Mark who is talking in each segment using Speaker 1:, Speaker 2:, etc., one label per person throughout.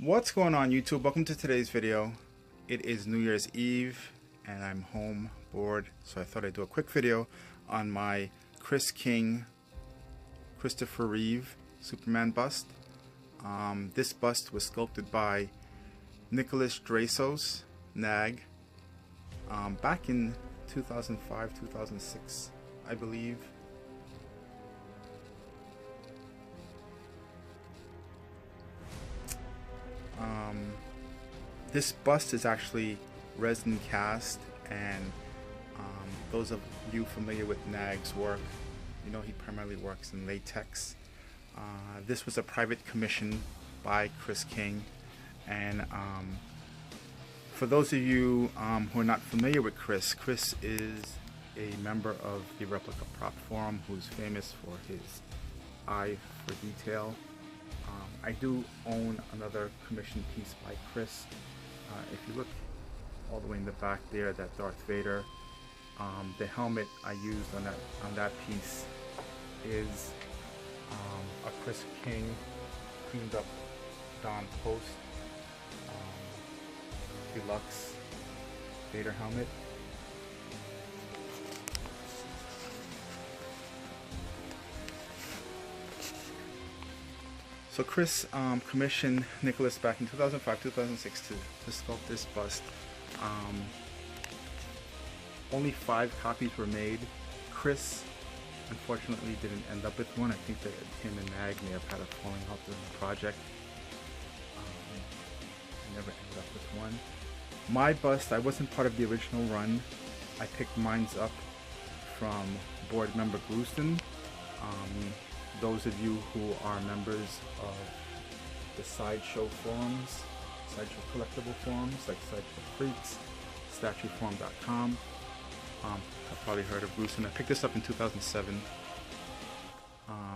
Speaker 1: What's going on, YouTube? Welcome to today's video. It is New Year's Eve and I'm home bored, so I thought I'd do a quick video on my CKing Christopher Reeve Superman bust. This bust was sculpted by Nikos Dresios, NAG, back in 2005-2006, I believe. This bust is actually resin cast, and those of you familiar with NAG's work, you know he primarily works in latex. This was a private commission by CKing, and for those of you who are not familiar with Chris is a member of the Replica Prop Forum who's famous for his eye for detail. I do own another commission piece by Chris. If you look all the way in the back there, that Darth Vader, the helmet I used on that piece is a CKing cleaned up Don Post deluxe Vader helmet. So Chris commissioned Nikos back in 2005-2006 to sculpt this bust. Only 5 copies were made. Chris unfortunately didn't end up with one. I think that him and NAG may have had a falling out during the project. I never ended up with one. My bust, I wasn't part of the original run. I picked mines up from board member Grusin. Those of you who are members of the Sideshow forums, Sideshow collectible forums like Sideshow Freaks, StatueForum.com, I've probably heard of Bruce, and I picked this up in 2007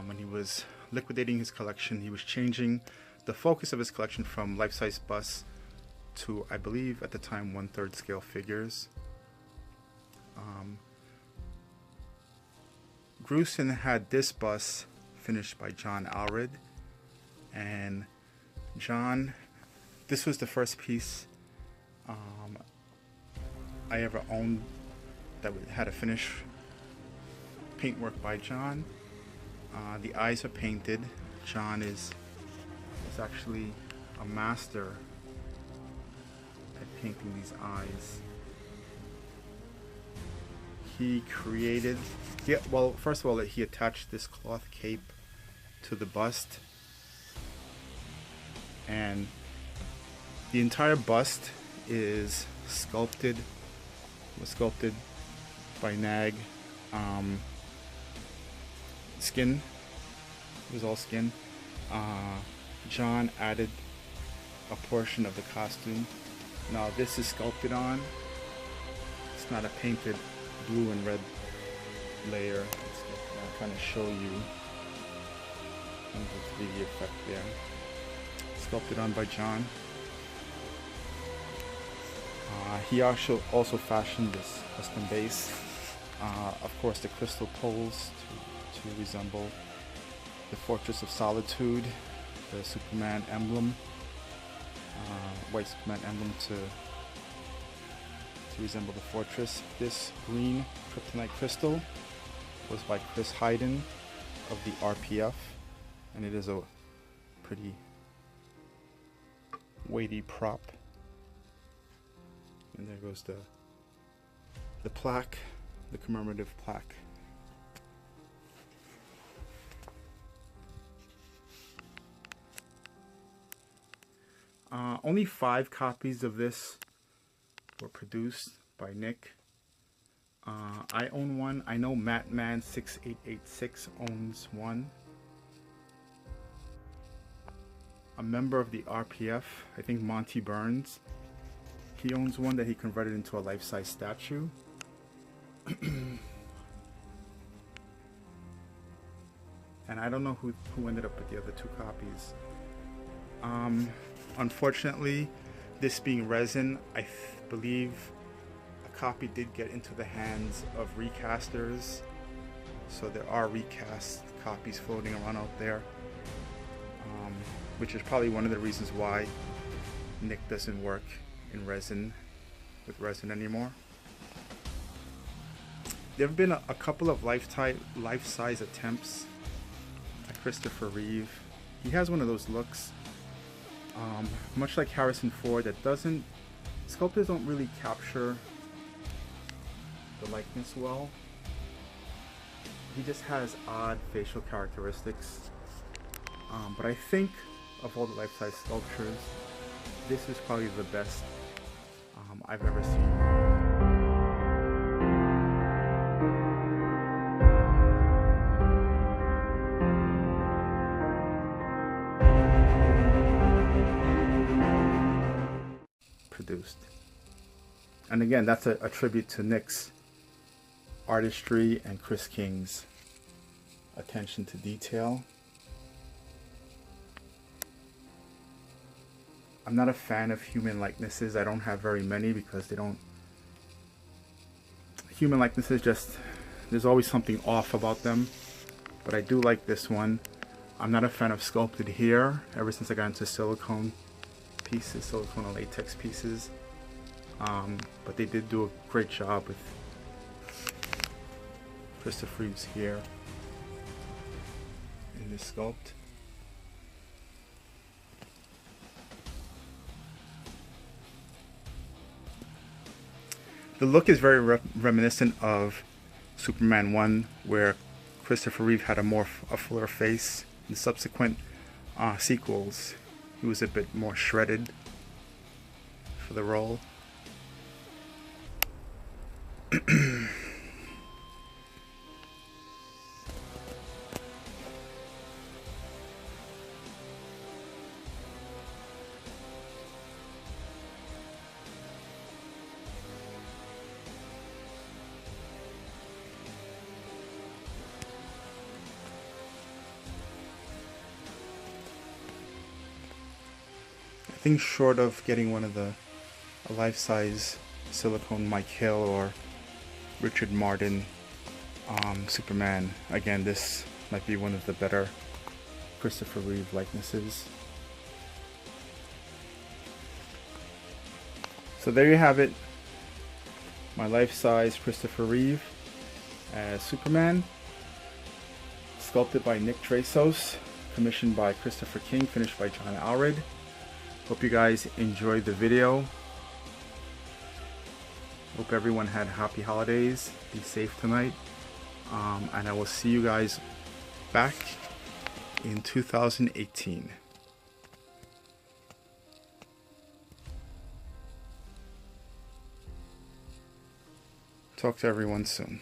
Speaker 1: when he was liquidating his collection. He was changing the focus of his collection from life-size busts to, I believe at the time, 1/3 scale figures. Grusin had this bust finished by John Allred, and John, this was the first piece I ever owned that had a finish paintwork by John. The eyes are painted. John is actually a master at painting these eyes. He created, well, first of all, he attached this cloth cape to the bust, and the entire bust was sculpted by NAG. Skin, it was all skin. John added a portion of the costume. Now this is sculpted on. It's not a painted blue and red layer. I'll kind of show you the 3D effect there. Sculpted on by John. He also fashioned this custom base. Of course, the crystal poles to resemble the Fortress of Solitude, the Superman emblem, white Superman emblem to resemble the fortress. This green Kryptonite crystal was by Hydin of the RPF, and it is a pretty weighty prop. And there goes the plaque, the commemorative plaque. Only 5 copies of this were produced by Nick. I own one. I know Mattman6886 owns one. A member of the RPF, I think Monty Burns, he owns one that he converted into a life-size statue. And I don't know who ended up with the other 2 copies. Unfortunately, this being resin, I believe a copy did get into the hands of recasters, so there are recast copies floating around out there. which is probably one of the reasons why Nick doesn't work in resin with resin anymore. There have been a couple of life-size attempts at Christopher Reeve. He has one of those looks, much like Harrison Ford, that sculptors don't really capture the likeness well. He just has odd facial characteristics. But I think of all the life-size sculptures, this is probably the best I've ever seen. Produced. And again, that's a tribute to Nick's artistry and Chris King's attention to detail. I'm not a fan of human likenesses. I don't have very many because human likenesses there's always something off about them. But I do like this one. I'm not a fan of sculpted hair ever since I got into silicone pieces, silicone and latex pieces. But they did do a great job with Christopher Reeve's hair in this sculpt. The look is very reminiscent of Superman 1, where Christopher Reeve had a fuller face. In subsequent sequels, he was a bit more shredded for the role. I think short of getting one of a life-size silicone Mike Hill or Richard Martin Superman, again, this might be one of the better Christopher Reeve likenesses. So there you have it, my life-size Christopher Reeve as Superman, sculpted by Nikos Dresios, commissioned by Christopher King, finished by John Allred. Hope you guys enjoyed the video. Hope everyone had happy holidays. Be safe tonight. And I will see you guys back in 2018. Talk to everyone soon.